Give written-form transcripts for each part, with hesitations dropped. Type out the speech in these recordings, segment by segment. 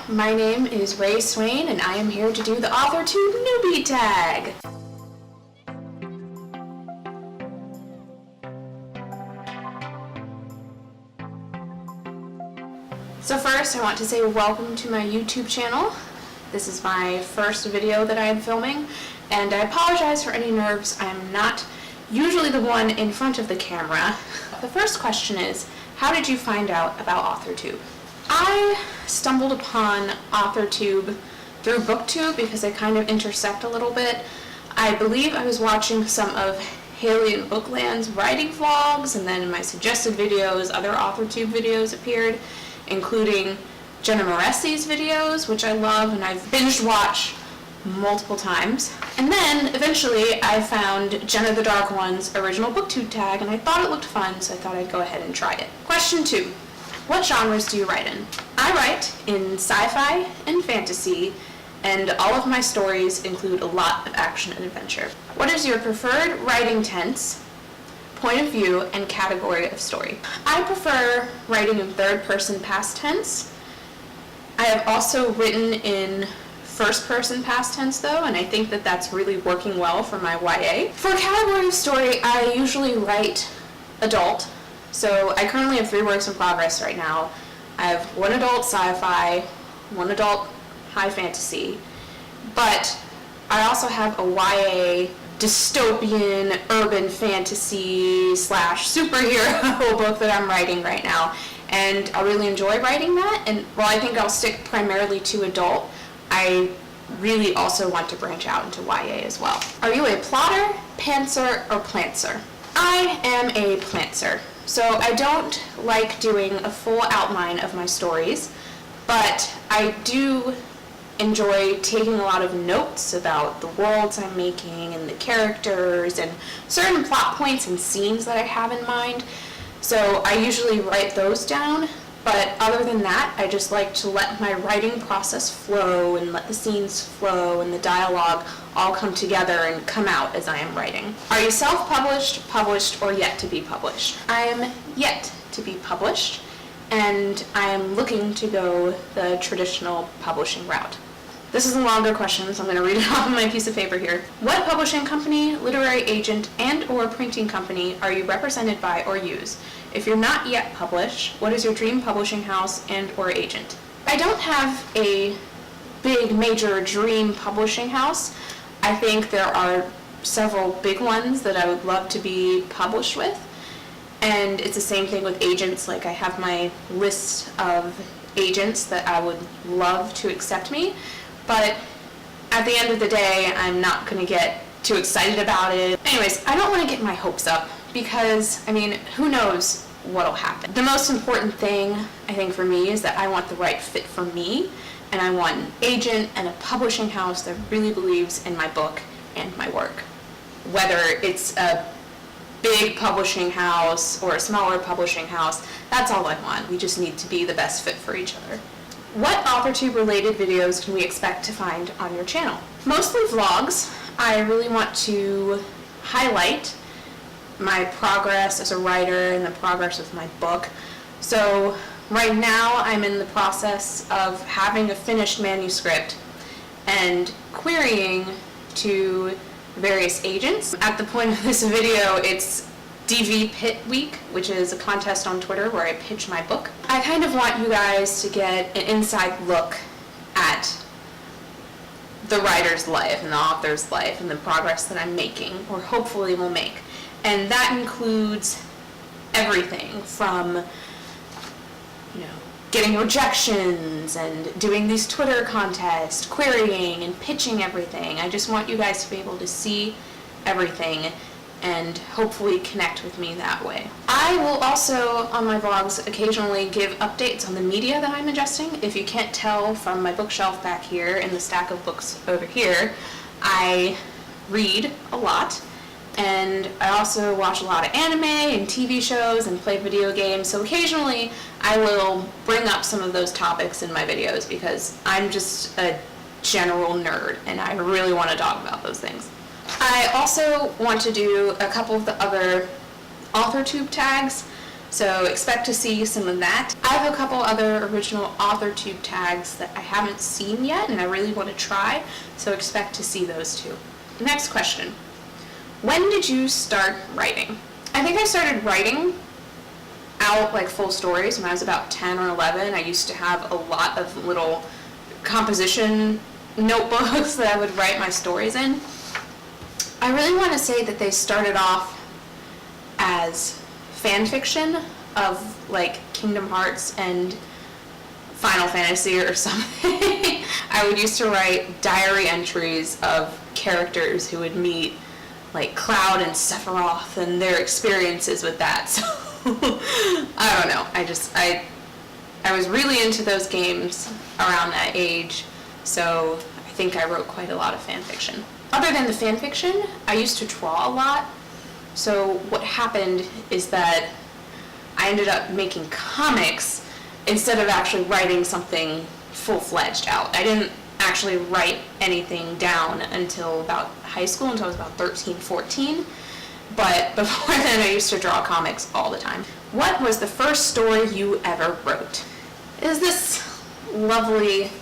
my name is Ray Swain and I am here to do the AuthorTube Newbie tag. So first I want to say welcome to my YouTube channel. This is my first video that I am filming and I apologize for any nerves. I'm not usually the one in front of the camera. The first question is, how did you find out about AuthorTube? I stumbled upon AuthorTube through BookTube because they kind of intersect a little bit. I believe I was watching some of Haley and Bookland's writing vlogs, and then in my suggested videos, other AuthorTube videos appeared, including Jenna Moressi's videos, which I love and I've binge watched multiple times. And then eventually I found Jenna the Dark One's original BookTube tag and I thought it looked fun, so I thought I'd go ahead and try it. Question 2. What genres do you write in? I write in sci-fi and fantasy, and all of my stories include a lot of action and adventure. What is your preferred writing tense, point of view, and category of story? I prefer writing in third-person past tense. I have also written in first-person past tense though, and I think that that's really working well for my YA. For category of story, I usually write adult. So I currently have 3 works in progress right now. I have 1 adult sci-fi, 1 adult high fantasy, but I also have a YA dystopian urban fantasy / superhero book that I'm writing right now. And I really enjoy writing that, and while I think I'll stick primarily to adult, I really also want to branch out into YA as well. Are you a plotter, pantser, or plantser? I am a plantser. So I don't like doing a full outline of my stories, but I do enjoy taking a lot of notes about the worlds I'm making and the characters and certain plot points and scenes that I have in mind. So I usually write those down, but other than that, I just like to let my writing process flow and let the scenes flow and the dialogue all come together and come out as I am writing. Are you self-published, published, or yet to be published? I am yet to be published, and I am looking to go the traditional publishing route. This is a longer question, so I'm going to read it off of my piece of paper here. What publishing company, literary agent, and/or printing company are you represented by or use? If you're not yet published, what is your dream publishing house and/or agent? I don't have a big major dream publishing house. I think there are several big ones that I would love to be published with, and it's the same thing with agents. Like, I have my list of agents that I would love to accept me, but at the end of the day, I'm not going to get too excited about it. Anyways, I don't want to get my hopes up because, I mean, who knows what'll happen. The most important thing, I think, for me is that I want the right fit for me, and I want an agent and a publishing house that really believes in my book and my work. Whether it's a big publishing house or a smaller publishing house, that's all I want. We just need to be the best fit for each other. What AuthorTube related videos can we expect to find on your channel? Mostly vlogs. I really want to highlight my progress as a writer and the progress of my book. So right now I'm in the process of having a finished manuscript and querying to various agents. At the point of this video, it's DV Pit Week, which is a contest on Twitter where I pitch my book. I kind of want you guys to get an inside look at the writer's life and the author's life and the progress that I'm making, or hopefully will make. And that includes everything from, getting rejections and doing these Twitter contests, querying and pitching everything. I just want you guys to be able to see everything and hopefully connect with me that way. I will also, on my vlogs, occasionally give updates on the media that I'm ingesting. If you can't tell from my bookshelf back here and the stack of books over here, I read a lot. And I also watch a lot of anime and TV shows and play video games, so occasionally I will bring up some of those topics in my videos because I'm just a general nerd and I really want to talk about those things. I also want to do a couple of the other AuthorTube tags. So expect to see some of that. I have a couple other original AuthorTube tags that I haven't seen yet and I really want to try, so expect to see those too. Next question. When did you start writing? I think I started writing out like full stories when I was about 10 or 11. I used to have a lot of little composition notebooks that I would write my stories in. I really want to say that they started off as fan fiction of like Kingdom Hearts and Final Fantasy or something. I would used to write diary entries of characters who would meet like Cloud and Sephiroth and their experiences with that. So I don't know. I was really into those games around that age, so I think I wrote quite a lot of fan fiction. Other than the fan fiction, I used to draw a lot. So what happened is that I ended up making comics instead of actually writing something full-fledged out. I didn't actually write anything down until about high school, until I was about 13, 14. But before then, I used to draw comics all the time. What was the first story you ever wrote? It is this lovely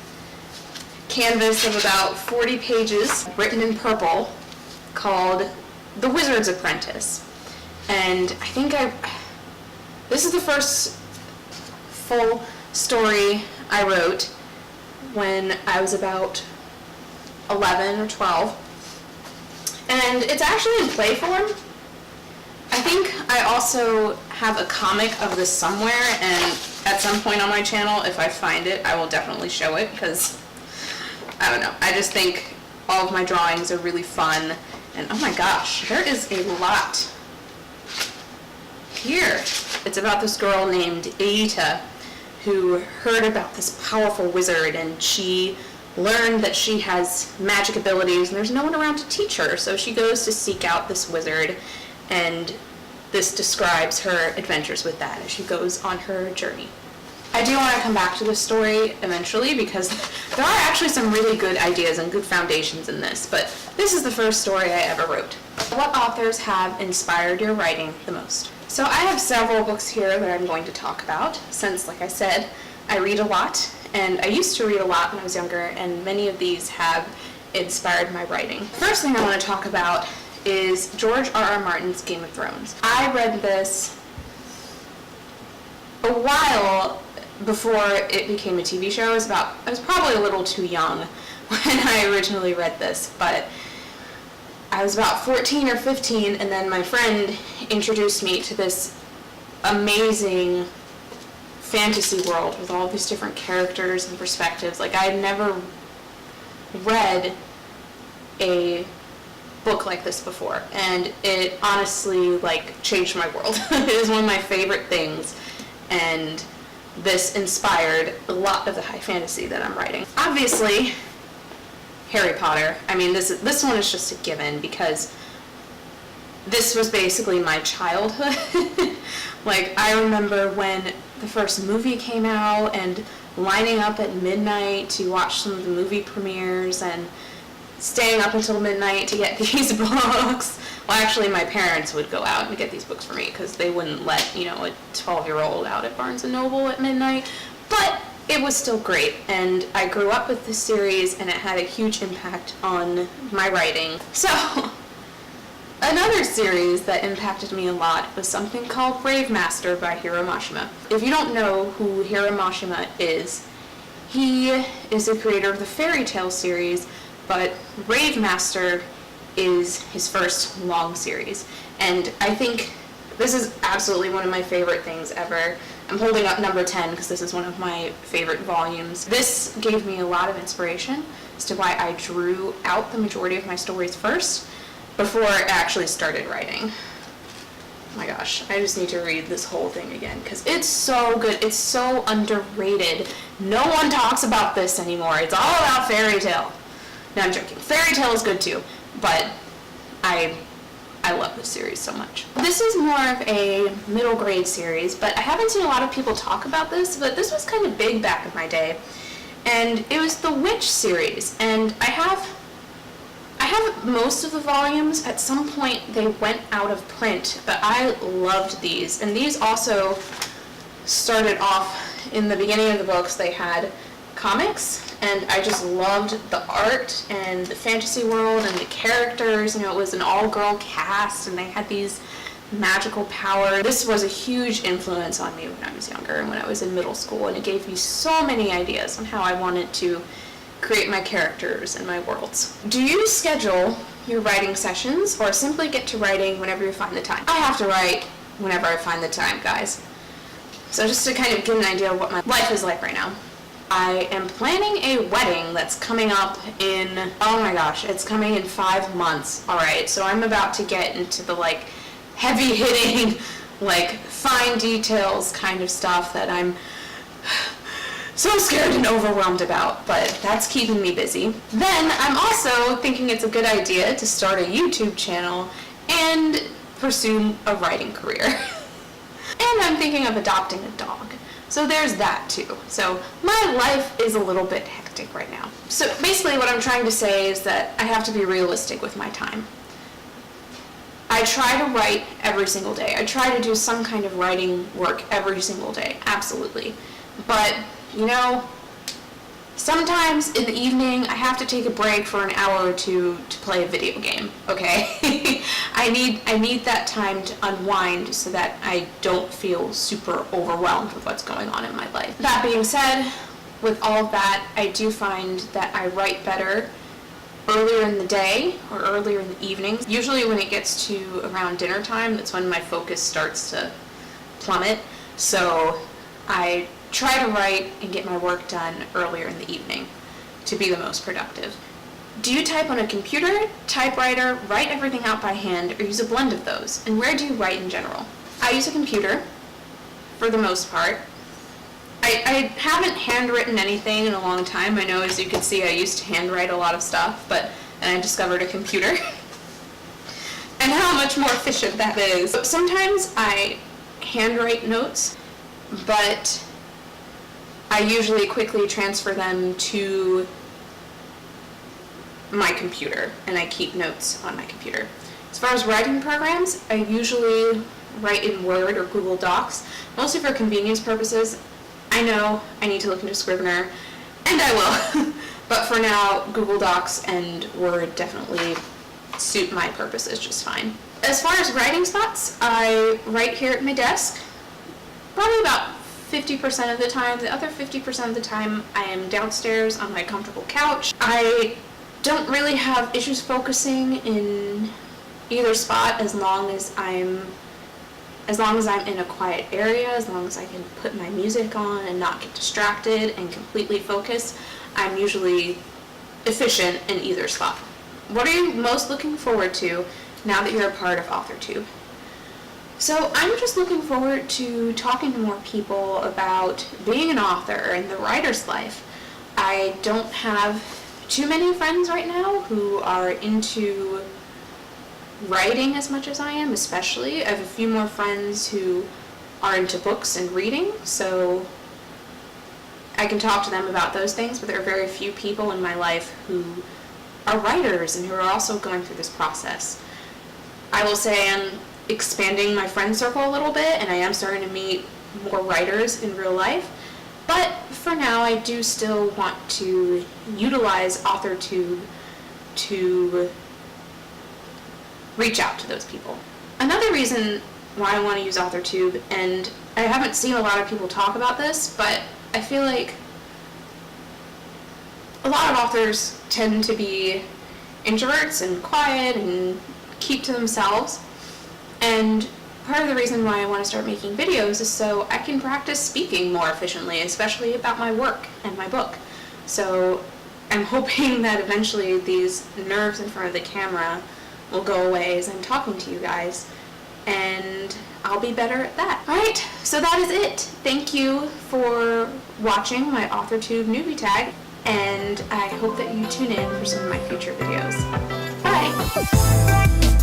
canvas of about 40 pages, written in purple, called The Wizard's Apprentice. And I think this is the first full story I wrote when I was about 11 or 12. And it's actually in play form. I think I also have a comic of this somewhere, and at some point on my channel, if I find it, I will definitely show it, because, I don't know, I just think all of my drawings are really fun, and oh my gosh, there is a lot here. It's about this girl named Aita, who heard about this powerful wizard, and she learned that she has magic abilities, and there's no one around to teach her, so she goes to seek out this wizard, and this describes her adventures with that as she goes on her journey. I do want to come back to this story eventually because there are actually some really good ideas and good foundations in this, but this is the first story I ever wrote. What authors have inspired your writing the most? So I have several books here that I'm going to talk about since, like I said, I read a lot, and I used to read a lot when I was younger, and many of these have inspired my writing. First thing I want to talk about is George R.R. Martin's Game of Thrones. I read this a while before it became a TV show. I was probably a little too young when I originally read this, but I was about 14 or 15, and then my friend introduced me to this amazing fantasy world with all these different characters and perspectives. Like, I had never read a book like this before, and it honestly changed my world. It is one of my favorite things, and this inspired a lot of the high fantasy that I'm writing. Obviously, Harry Potter. I mean, this one is just a given because this was basically my childhood. I remember when the first movie came out and lining up at midnight to watch some of the movie premieres and staying up until midnight to get these books. Well, actually, my parents would go out and get these books for me because they wouldn't let, a 12-year-old out at Barnes & Noble at midnight. But it was still great, and I grew up with this series, and it had a huge impact on my writing. So, another series that impacted me a lot was something called Brave Master by Hiro Mashima. If you don't know who Hiro Mashima is, he is the creator of the fairy tale series, but Brave Master is his first long series. And I think this is absolutely one of my favorite things ever. I'm holding up number 10 because this is one of my favorite volumes. This gave me a lot of inspiration as to why I drew out the majority of my stories first before I actually started writing. Oh my gosh, I just need to read this whole thing again because it's so good. It's so underrated. No one talks about this anymore. It's all about fairy tale. No, I'm joking. Fairy tale is good too, but I love this series so much. This is more of a middle grade series, but I haven't seen a lot of people talk about this, but this was kind of big back in my day. And it was the Witch series, and I have have most of the volumes. At some point they went out of print, but I loved these. And these also started off in the beginning of the books. They had comics, and I just loved the art and the fantasy world and the characters. You know, it was an all-girl cast, and they had these magical power. This was a huge influence on me when I was younger and when I was in middle school, and it gave me so many ideas on how I wanted to create my characters and my worlds. Do you schedule your writing sessions or simply get to writing whenever you find the time? I have to write whenever I find the time, guys. So just to kind of get an idea of what my life is like right now. I am planning a wedding that's coming up in, oh my gosh, it's coming in 5 months. Alright, so I'm about to get into the like heavy hitting, like fine details kind of stuff that I'm so scared and overwhelmed about, but that's keeping me busy. Then I'm also thinking it's a good idea to start a YouTube channel and pursue a writing career. And I'm thinking of adopting a dog. So there's that too. So my life is a little bit hectic right now. So basically what I'm trying to say is that I have to be realistic with my time. I try to write every single day. I try to do some kind of writing work every single day, absolutely. But, you know, sometimes in the evening I have to take a break for an hour or two to play a video game, okay? I need that time to unwind so that I don't feel super overwhelmed with what's going on in my life. That being said, with all of that, I do find that I write better earlier in the day or earlier in the evenings. Usually when it gets to around dinner time, that's when my focus starts to plummet. So I try to write and get my work done earlier in the evening to be the most productive. Do you type on a computer, typewriter, write everything out by hand, or use a blend of those? And where do you write in general? I use a computer for the most part. I haven't handwritten anything in a long time. I know, as you can see, I used to handwrite a lot of stuff, but then I discovered a computer and how much more efficient that is. Sometimes I handwrite notes, but I usually quickly transfer them to my computer, and I keep notes on my computer. As far as writing programs, I usually write in Word or Google Docs, mostly for convenience purposes. I know I need to look into Scrivener, and I will, but for now, Google Docs and Word definitely suit my purposes just fine. As far as writing spots, I write here at my desk, probably about 50% of the time. The other 50% of the time, I am downstairs on my comfortable couch. I don't really have issues focusing in either spot as long as I'm in a quiet area, as long as I can put my music on and not get distracted and completely focus. I'm usually efficient in either spot. What are you most looking forward to now that you're a part of AuthorTube? So I'm just looking forward to talking to more people about being an author and the writer's life. I don't have too many friends right now who are into writing as much as I am, especially. I have a few more friends who are into books and reading, so I can talk to them about those things, but there are very few people in my life who are writers and who are also going through this process. I will say I'm expanding my friend circle a little bit, and I am starting to meet more writers in real life, but for now I do still want to utilize AuthorTube to reach out to those people. Another reason why I want to use AuthorTube, and I haven't seen a lot of people talk about this, but I feel like a lot of authors tend to be introverts and quiet and keep to themselves, and part of the reason why I want to start making videos is so I can practice speaking more efficiently, especially about my work and my book. So I'm hoping that eventually these nerves in front of the camera will go away as I'm talking to you guys, and I'll be better at that. Alright, so that is it. Thank you for watching my AuthorTube Newbie tag, and I hope that you tune in for some of my future videos. Bye!